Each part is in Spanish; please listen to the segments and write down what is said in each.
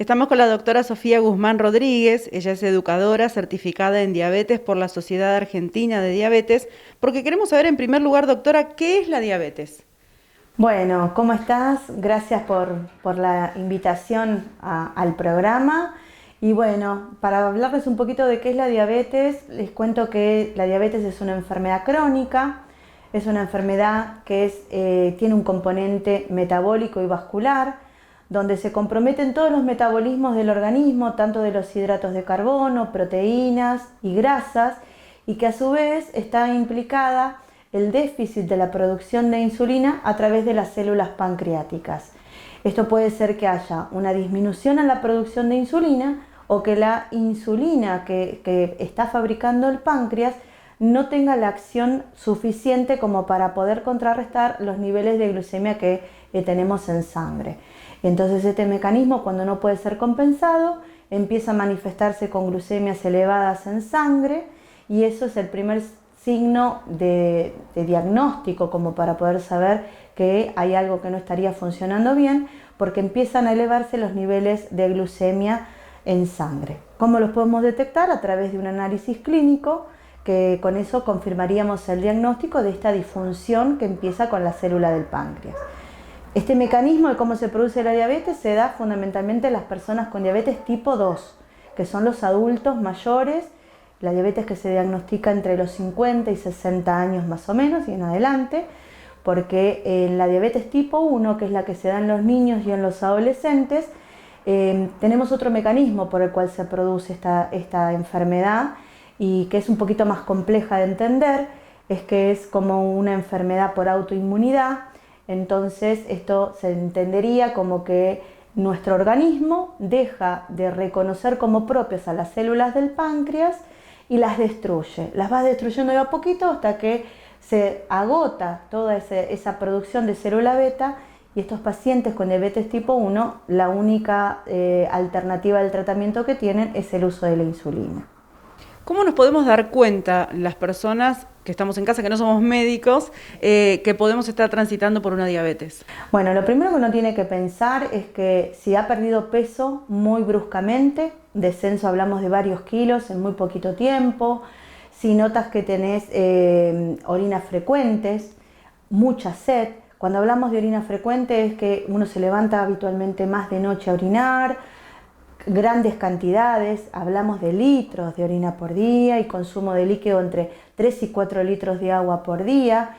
Estamos con la doctora Sofía Guzmán Rodríguez. Ella es educadora certificada en diabetes por la Sociedad Argentina de Diabetes, porque queremos saber en primer lugar, doctora, ¿qué es la diabetes? Bueno, ¿cómo estás? Gracias por la invitación al programa. Y bueno, para hablarles un poquito de qué es la diabetes, les cuento que la diabetes es una enfermedad crónica, es una enfermedad que tiene un componente metabólico y vascular, donde se comprometen todos los metabolismos del organismo, tanto de los hidratos de carbono, proteínas y grasas, y que a su vez está implicada el déficit de la producción de insulina a través de las células pancreáticas. Esto puede ser que haya una disminución en la producción de insulina o que la insulina que está fabricando el páncreas no tenga la acción suficiente como para poder contrarrestar los niveles de glucemia que tenemos en sangre. Entonces este mecanismo, cuando no puede ser compensado, empieza a manifestarse con glucemias elevadas en sangre, y eso es el primer signo de diagnóstico como para poder saber que hay algo que no estaría funcionando bien, porque empiezan a elevarse los niveles de glucemia en sangre. ¿Cómo los podemos detectar? A través de un análisis clínico, que con eso confirmaríamos el diagnóstico de esta disfunción que empieza con la célula del páncreas. Este mecanismo de cómo se produce la diabetes se da fundamentalmente en las personas con diabetes tipo 2, que son los adultos mayores, la diabetes que se diagnostica entre los 50 y 60 años más o menos y en adelante, porque en la diabetes tipo 1, que es la que se da en los niños y en los adolescentes, tenemos otro mecanismo por el cual se produce esta enfermedad, y que es un poquito más compleja de entender. Es que es como una enfermedad por autoinmunidad. Entonces esto se entendería como que nuestro organismo deja de reconocer como propias a las células del páncreas y las destruye. Las va destruyendo de a poquito hasta que se agota toda esa producción de célula beta, y estos pacientes con diabetes tipo 1, la única alternativa del tratamiento que tienen es el uso de la insulina. ¿Cómo nos podemos dar cuenta las personas que estamos en casa, que no somos médicos, que podemos estar transitando por una diabetes? Bueno, lo primero que uno tiene que pensar es que si ha perdido peso muy bruscamente, descenso hablamos de varios kilos en muy poquito tiempo, si notas que tenés orinas frecuentes, mucha sed. Cuando hablamos de orina frecuente es que uno se levanta habitualmente más de noche a orinar, grandes cantidades, hablamos de litros de orina por día y consumo de líquido entre 3 y 4 litros de agua por día.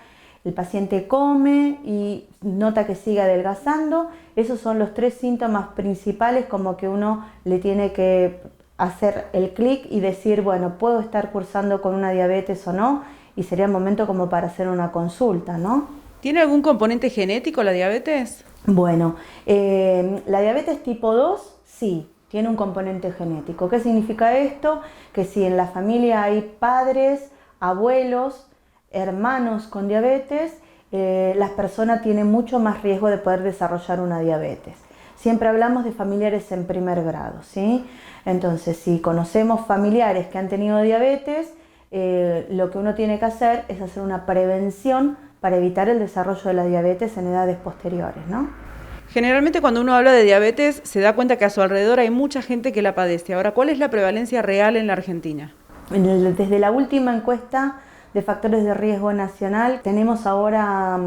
El paciente come y nota que sigue adelgazando. Esos son los 3 síntomas principales, como que uno le tiene que hacer el clic y decir, bueno, puedo estar cursando con una diabetes o no, y sería el momento como para hacer una consulta, ¿no? ¿Tiene algún componente genético la diabetes? Bueno, la diabetes tipo 2 sí, tiene un componente genético. ¿Qué significa esto? Que si en la familia hay padres, abuelos, hermanos con diabetes, las personas tienen mucho más riesgo de poder desarrollar una diabetes. Siempre hablamos de familiares en primer grado, ¿sí? Entonces, si conocemos familiares que han tenido diabetes, lo que uno tiene que hacer es hacer una prevención para evitar el desarrollo de la diabetes en edades posteriores, ¿no? Generalmente cuando uno habla de diabetes se da cuenta que a su alrededor hay mucha gente que la padece. Ahora, ¿cuál es la prevalencia real en la Argentina? Desde la última encuesta de factores de riesgo nacional tenemos ahora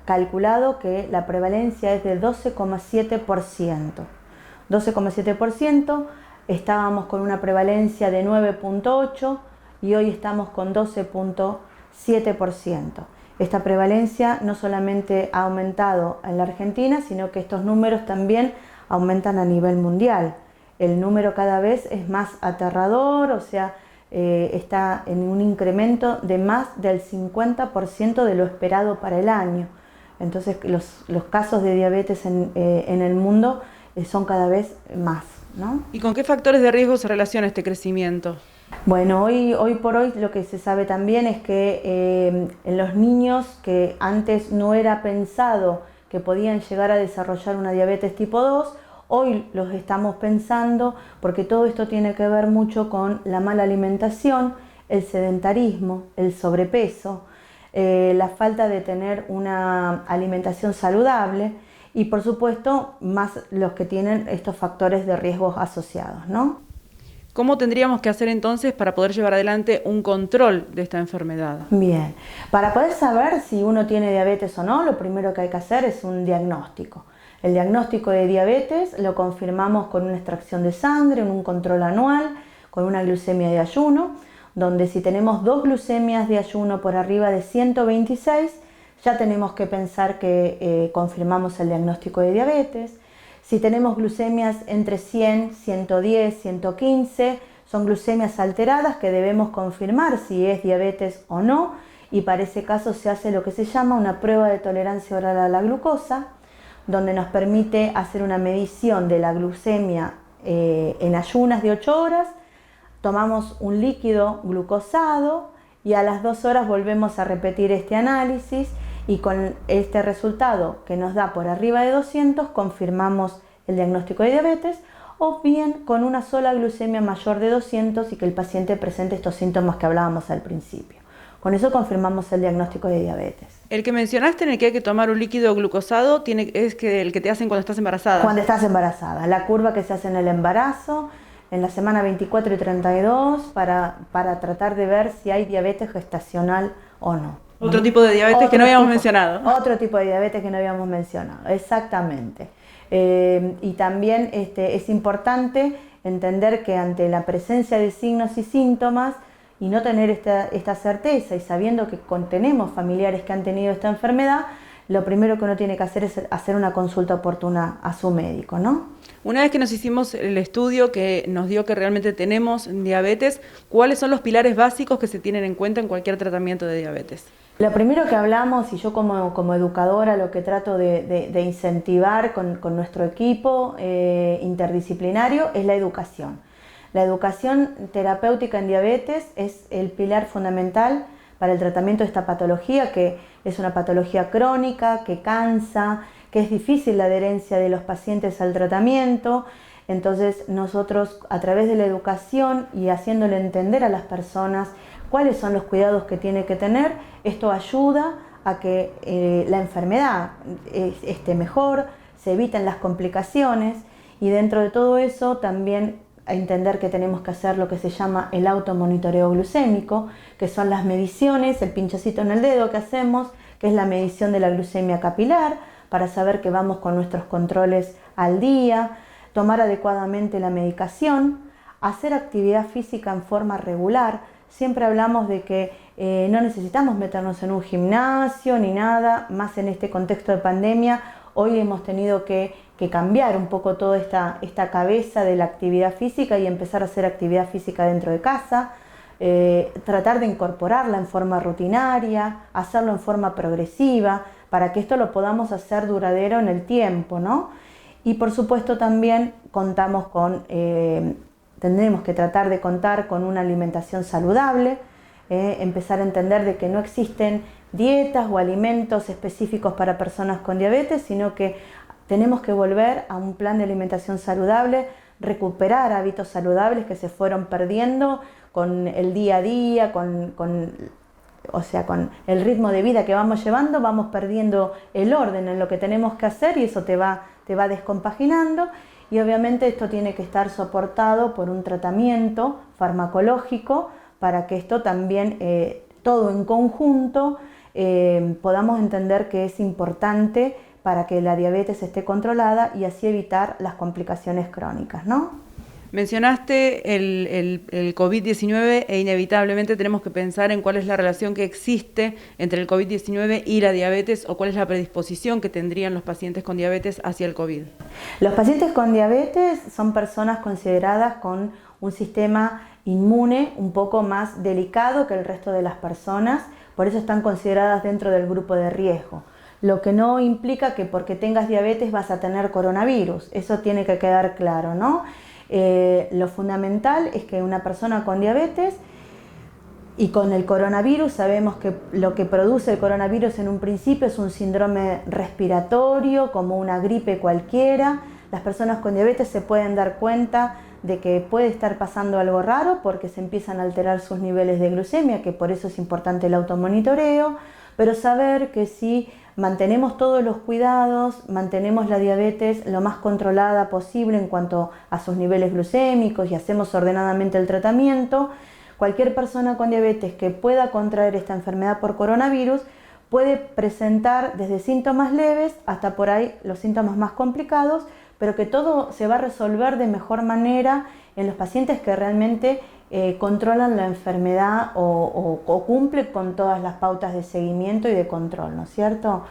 calculado que la prevalencia es de 12,7%. 12,7%, estábamos con una prevalencia de 9,8% y hoy estamos con 12,7%. Esta prevalencia no solamente ha aumentado en la Argentina, sino que estos números también aumentan a nivel mundial. El número cada vez es más aterrador, o sea, está en un incremento de más del 50% de lo esperado para el año. Entonces los casos de diabetes en el mundo son cada vez más, ¿no? ¿Y con qué factores de riesgo se relaciona este crecimiento? Bueno, hoy por hoy lo que se sabe también es que en los niños que antes no era pensado que podían llegar a desarrollar una diabetes tipo 2, hoy los estamos pensando, porque todo esto tiene que ver mucho con la mala alimentación, el sedentarismo, el sobrepeso, la falta de tener una alimentación saludable, y por supuesto más los que tienen estos factores de riesgo asociados, ¿no? ¿Cómo tendríamos que hacer entonces para poder llevar adelante un control de esta enfermedad? Bien, para poder saber si uno tiene diabetes o no, lo primero que hay que hacer es un diagnóstico. El diagnóstico de diabetes lo confirmamos con una extracción de sangre, en un control anual, con una glucemia de ayuno, donde si tenemos 2 glucemias de ayuno por arriba de 126, ya tenemos que pensar que confirmamos el diagnóstico de diabetes. Si tenemos glucemias entre 100, 110, 115, son glucemias alteradas que debemos confirmar si es diabetes o no, y para ese caso se hace lo que se llama una prueba de tolerancia oral a la glucosa, donde nos permite hacer una medición de la glucemia en ayunas de 8 horas, tomamos un líquido glucosado y a las 2 horas volvemos a repetir este análisis, y con este resultado que nos da por arriba de 200 confirmamos el diagnóstico de diabetes, o bien con una sola glucemia mayor de 200 y que el paciente presente estos síntomas que hablábamos al principio. Con eso confirmamos el diagnóstico de diabetes. El que mencionaste, en el que hay que tomar un líquido glucosado, es el que te hacen cuando estás embarazada. Cuando estás embarazada, la curva que se hace en el embarazo, en la semana 24 y 32, para tratar de ver si hay diabetes gestacional o no. Otro tipo de diabetes que no habíamos mencionado. Otro tipo de diabetes que no habíamos mencionado, exactamente. Y también es importante entender que ante la presencia de signos y síntomas, y no tener esta certeza, y sabiendo que tenemos familiares que han tenido esta enfermedad, lo primero que uno tiene que hacer es hacer una consulta oportuna a su médico, ¿no? Una vez que nos hicimos el estudio que nos dio que realmente tenemos diabetes, ¿cuáles son los pilares básicos que se tienen en cuenta en cualquier tratamiento de diabetes? Lo primero que hablamos, y yo como educadora lo que trato de incentivar con nuestro equipo interdisciplinario, es la educación. La educación terapéutica en diabetes es el pilar fundamental para el tratamiento de esta patología, que es una patología crónica, que cansa, que es difícil la adherencia de los pacientes al tratamiento. Entonces nosotros, a través de la educación y haciéndole entender a las personas cuáles son los cuidados que tiene que tener, esto ayuda a que la enfermedad esté mejor, se eviten las complicaciones, y dentro de todo eso también a entender que tenemos que hacer lo que se llama el automonitoreo glucémico, que son las mediciones, el pinchacito en el dedo que hacemos, que es la medición de la glucemia capilar, para saber que vamos con nuestros controles al día, tomar adecuadamente la medicación, hacer actividad física en forma regular. Siempre hablamos de que no necesitamos meternos en un gimnasio ni nada, más en este contexto de pandemia. Hoy hemos tenido que cambiar un poco toda esta cabeza de la actividad física y empezar a hacer actividad física dentro de casa, tratar de incorporarla en forma rutinaria, hacerlo en forma progresiva, para que esto lo podamos hacer duradero en el tiempo, ¿no? Y por supuesto también tendremos que tratar de contar con una alimentación saludable, empezar a entender de que no existen dietas o alimentos específicos para personas con diabetes, sino que tenemos que volver a un plan de alimentación saludable, recuperar hábitos saludables que se fueron perdiendo con el día a día, con el ritmo de vida que vamos llevando, vamos perdiendo el orden en lo que tenemos que hacer, y eso te va descompaginando. Y obviamente esto tiene que estar soportado por un tratamiento farmacológico para que esto también, todo en conjunto, podamos entender que es importante para que la diabetes esté controlada y así evitar las complicaciones crónicas, ¿no? Mencionaste el COVID-19 e inevitablemente tenemos que pensar en cuál es la relación que existe entre el COVID-19 y la diabetes, o cuál es la predisposición que tendrían los pacientes con diabetes hacia el COVID. Los pacientes con diabetes son personas consideradas con un sistema inmune un poco más delicado que el resto de las personas, por eso están consideradas dentro del grupo de riesgo. Lo que no implica que porque tengas diabetes vas a tener coronavirus, eso tiene que quedar claro, ¿no? Lo fundamental es que una persona con diabetes y con el coronavirus, sabemos que lo que produce el coronavirus en un principio es un síndrome respiratorio, como una gripe cualquiera. Las personas con diabetes se pueden dar cuenta de que puede estar pasando algo raro porque se empiezan a alterar sus niveles de glucemia, que por eso es importante el automonitoreo, pero saber que si mantenemos todos los cuidados, mantenemos la diabetes lo más controlada posible en cuanto a sus niveles glucémicos y hacemos ordenadamente el tratamiento, cualquier persona con diabetes que pueda contraer esta enfermedad por coronavirus puede presentar desde síntomas leves hasta por ahí los síntomas más complicados, pero que todo se va a resolver de mejor manera en los pacientes que realmente controlan la enfermedad o cumplen con todas las pautas de seguimiento y de control, ¿no es cierto?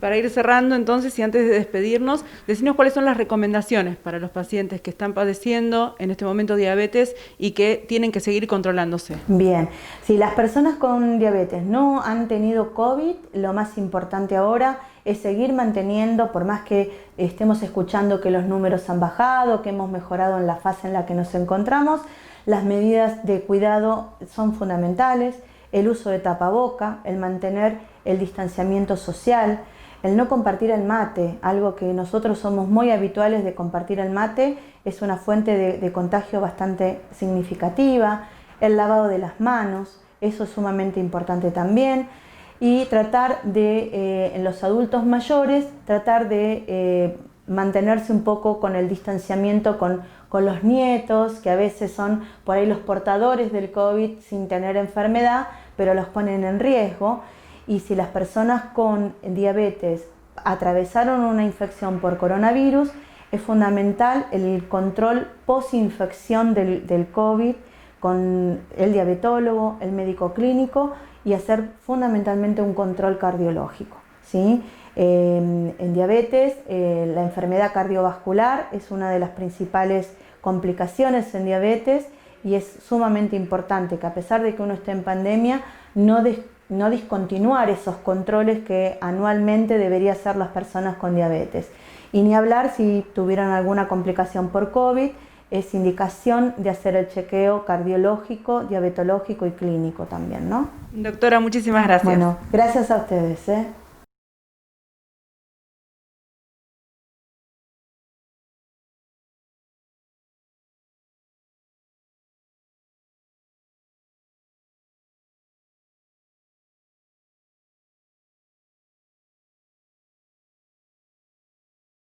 Para ir cerrando entonces y antes de despedirnos, decinos cuáles son las recomendaciones para los pacientes que están padeciendo en este momento diabetes y que tienen que seguir controlándose. Bien, si las personas con diabetes no han tenido COVID, lo más importante ahora es seguir manteniendo, por más que estemos escuchando que los números han bajado, que hemos mejorado en la fase en la que nos encontramos, las medidas de cuidado son fundamentales, el uso de tapaboca, el mantener el distanciamiento social, el no compartir el mate, algo que nosotros somos muy habituales de compartir el mate, es una fuente de contagio bastante significativa, el lavado de las manos, eso es sumamente importante también, y tratar de, en los adultos mayores, tratar de mantenerse un poco con el distanciamiento con los nietos, que a veces son por ahí los portadores del COVID sin tener enfermedad, pero los ponen en riesgo. Y si las personas con diabetes atravesaron una infección por coronavirus, es fundamental el control post-infección del COVID con el diabetólogo, el médico clínico y hacer fundamentalmente un control cardiológico, ¿sí? En diabetes, la enfermedad cardiovascular es una de las principales complicaciones en diabetes y es sumamente importante que a pesar de que uno esté en pandemia, no discontinuar esos controles que anualmente deberían hacer las personas con diabetes. Y ni hablar si tuvieran alguna complicación por COVID, es indicación de hacer el chequeo cardiológico, diabetológico y clínico también, ¿no? Doctora, muchísimas gracias. Bueno, gracias a ustedes,